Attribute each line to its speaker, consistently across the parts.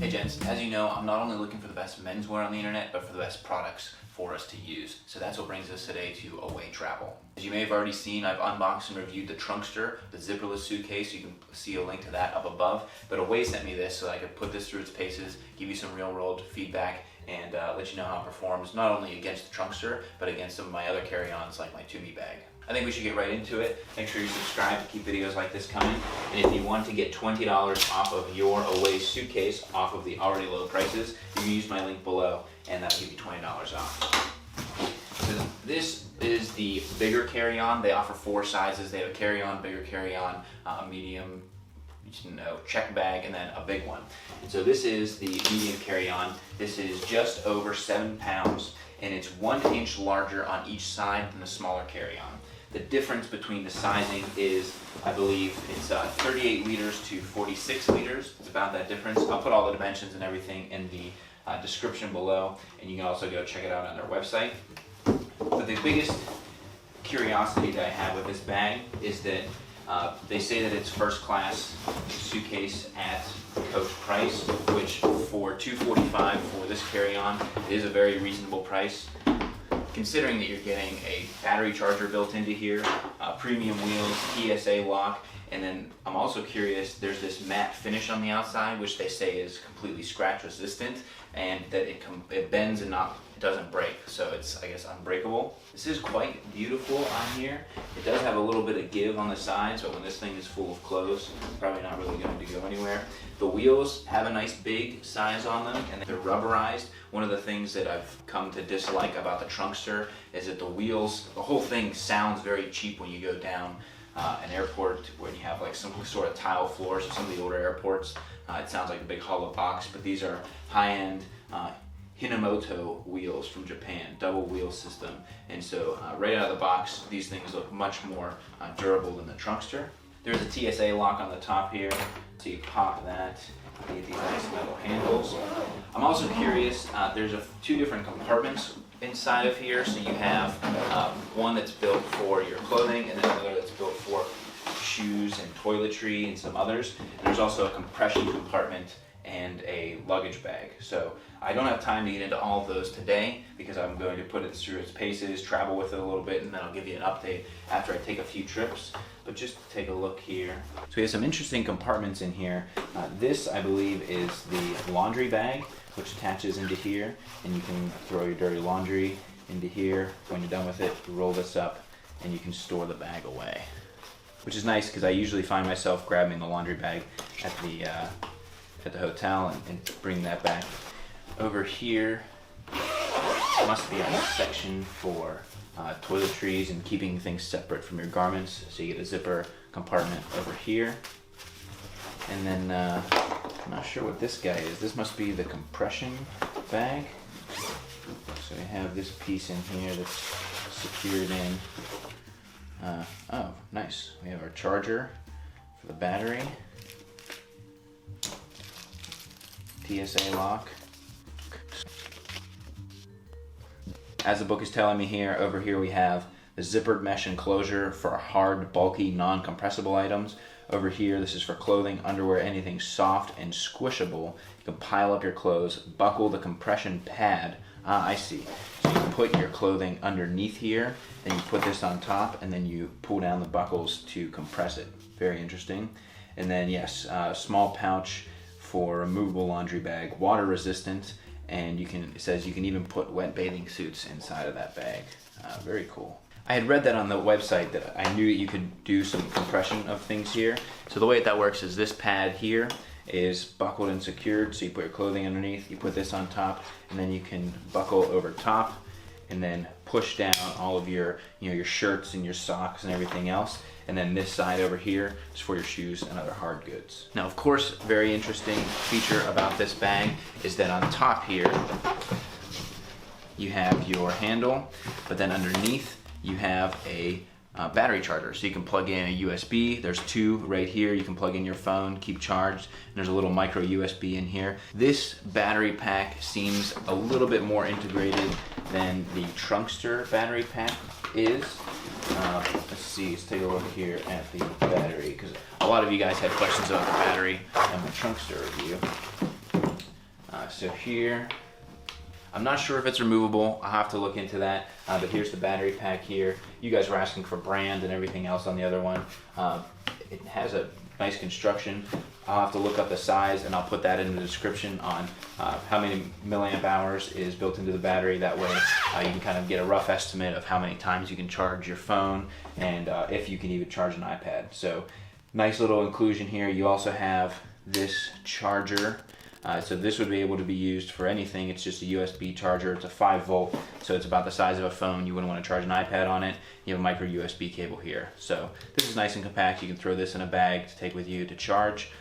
Speaker 1: Hey gents, as you know, I'm not only looking for the best menswear on the internet, but for the best products for us to use. So that's what brings us today to Away Travel. As you may have already seen, I've unboxed and reviewed the Trunkster, the zipperless suitcase. You can see a link to that up above. But Away sent me this so I could put this through its paces, give you some real world feedback, and let you know how it performs, not only against the Trunkster, but against some of my other carry-ons like my To-Me bag. I think we should get right into it. Make sure you subscribe to keep videos like this coming. And if you want to get $20 off of your Away suitcase off of the already low prices, you can use my link below and that'll give you $20 off. So this is the bigger carry-on. They offer 4 sizes. They have a carry-on, bigger carry-on, medium, check bag, and then a big one. And so this is the medium carry-on. This is just over 7 pounds and it's 1 inch larger on each side than the smaller carry-on. The difference between the sizing is, I believe, it's 38 liters to 46 liters. It's about that difference. I'll put all the dimensions and everything in the description below, and you can also go check it out on their website. But the biggest curiosity that I have with this bag is that they say that it's first class suitcase at coach price, which for $245 for this carry-on is a very reasonable price. Considering that you're getting a battery charger built into here, premium wheels, TSA lock, and then I'm also curious, there's this matte finish on the outside, which they say is completely scratch resistant, and that it bends and it doesn't break, so it's, I guess, unbreakable. This is quite beautiful on here. It does have a little bit of give on the sides, but when this thing is full of clothes, it's probably not really going to go anywhere. The wheels have a nice big size on them, and they're rubberized. One of the things that I've come to dislike about the Trunkster is that the wheels, the whole thing sounds very cheap when you go down an airport when you have like some sort of tile floors of some of the older airports. It sounds like a big hollow box, but these are high-end Hinomoto wheels from Japan, double wheel system. And so right out of the box, these things look much more durable than the Trunkster. There's a TSA lock on the top here, so you pop that, you get these nice metal handles. I'm also curious, there's 2 different compartments inside of here. So you have one that's built for your clothing and then another that's built for shoes and toiletry and some others. And there's also a compression compartment and a luggage bag. So I don't have time to get into all of those today because I'm going to put it through its paces, travel with it a little bit, and then I'll give you an update after I take a few trips. But just take a look here. So we have some interesting compartments in here. This, I believe, is the laundry bag, which attaches into here, and you can throw your dirty laundry into here. When you're done with it, you roll this up, and you can store the bag away. Which is nice because I usually find myself grabbing the laundry bag at the hotel and bring that back. Over here must be a section for toiletries and keeping things separate from your garments. So you get a zipper compartment over here. And then I'm not sure what this guy is. This must be the compression bag. So we have this piece in here that's secured in. Oh, nice. We have our charger for the battery. TSA lock. As the book is telling me here, over here we have the zippered mesh enclosure for hard, bulky, non-compressible items. Over here, this is for clothing, underwear, anything soft and squishable. You can pile up your clothes, buckle the compression pad. I see. So you can put your clothing underneath here, then you put this on top, and then you pull down the buckles to compress it. Very interesting. And then yes, small pouch for removable laundry bag, water resistant, and it says you can even put wet bathing suits inside of that bag. Very cool. I had read that on the website that I knew you could do some compression of things here. So the way that works is this pad here is buckled and secured, so you put your clothing underneath, you put this on top, and then you can buckle over top and then push down all of your your shirts and your socks and everything else. And then this side over here is for your shoes and other hard goods. Now, of course, very interesting feature about this bag is that on top here, you have your handle, but then underneath you have a battery charger. So you can plug in a USB. There's 2 right here. You can plug in your phone, keep charged. And there's a little micro USB in here. This battery pack seems a little bit more integrated than the Trunkster battery pack is. Let's see, let's take a look here at the battery, because a lot of you guys had questions about the battery and the Trunkster review. So here, I'm not sure if it's removable. I'll have to look into that. But here's the battery pack here. You guys were asking for brand and everything else on the other one. It has a nice construction. I'll have to look up the size and I'll put that in the description on how many milliamp hours is built into the battery. That way you can kind of get a rough estimate of how many times you can charge your phone and if you can even charge an iPad. So nice little inclusion here. You also have this charger. So this would be able to be used for anything. It's just a USB charger. It's a 5 volt, so it's about the size of a phone. You wouldn't want to charge an iPad on it. You have a micro USB cable here. So this is nice and compact. You can throw this in a bag to take with you to charge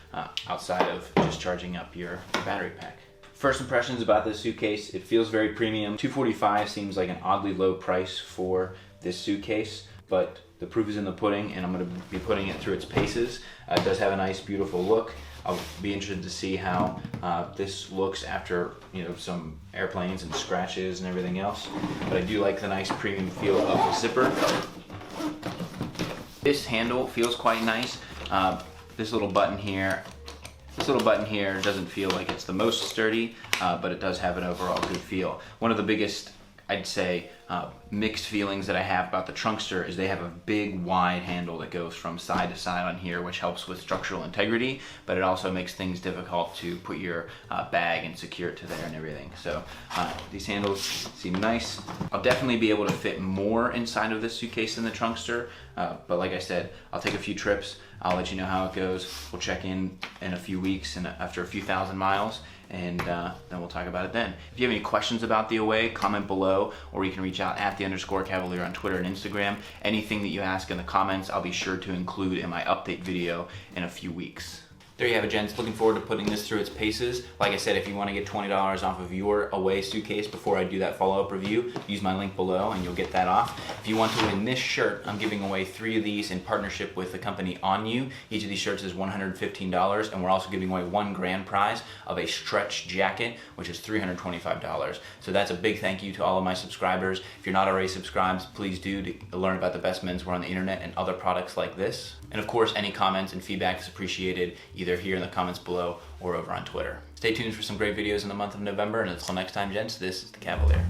Speaker 1: outside of just charging up your battery pack. First impressions about this suitcase, it feels very premium. $245 seems like an oddly low price for this suitcase, but the proof is in the pudding, and I'm going to be putting it through its paces. It does have a nice, beautiful look. I'll be interested to see how this looks after some airplanes and scratches and everything else. But I do like the nice premium feel of the zipper. This handle feels quite nice. This little button here doesn't feel like it's the most sturdy, but it does have an overall good feel. One of the biggest, I'd say, mixed feelings that I have about the Trunkster is they have a big wide handle that goes from side to side on here, which helps with structural integrity, but it also makes things difficult to put your bag and secure it to there and everything. So these handles seem nice. I'll definitely be able to fit more inside of this suitcase than the Trunkster, but like I said, I'll take a few trips. I'll let you know how it goes. We'll check in a few weeks and after a few thousand miles, and then we'll talk about it then. If you have any questions about the Away, comment below, or you can reach out at @_Cavalier on Twitter and Instagram. Anything that you ask in the comments, I'll be sure to include in my update video in a few weeks. There you have it, gents. Looking forward to putting this through its paces. Like I said, if you want to get $20 off of your Away suitcase before I do that follow-up review, use my link below and you'll get that off. If you want to win this shirt, I'm giving away 3 of these in partnership with the company On You. Each of these shirts is $115, and we're also giving away 1 grand prize of a stretch jacket, which is $325. So that's a big thank you to all of my subscribers. If you're not already subscribed, please do to learn about the best menswear on the internet and other products like this. And of course, any comments and feedback is appreciated either here in the comments below or over on Twitter. Stay tuned for some great videos in the month of November, and until next time, gents, this is the Cavalier.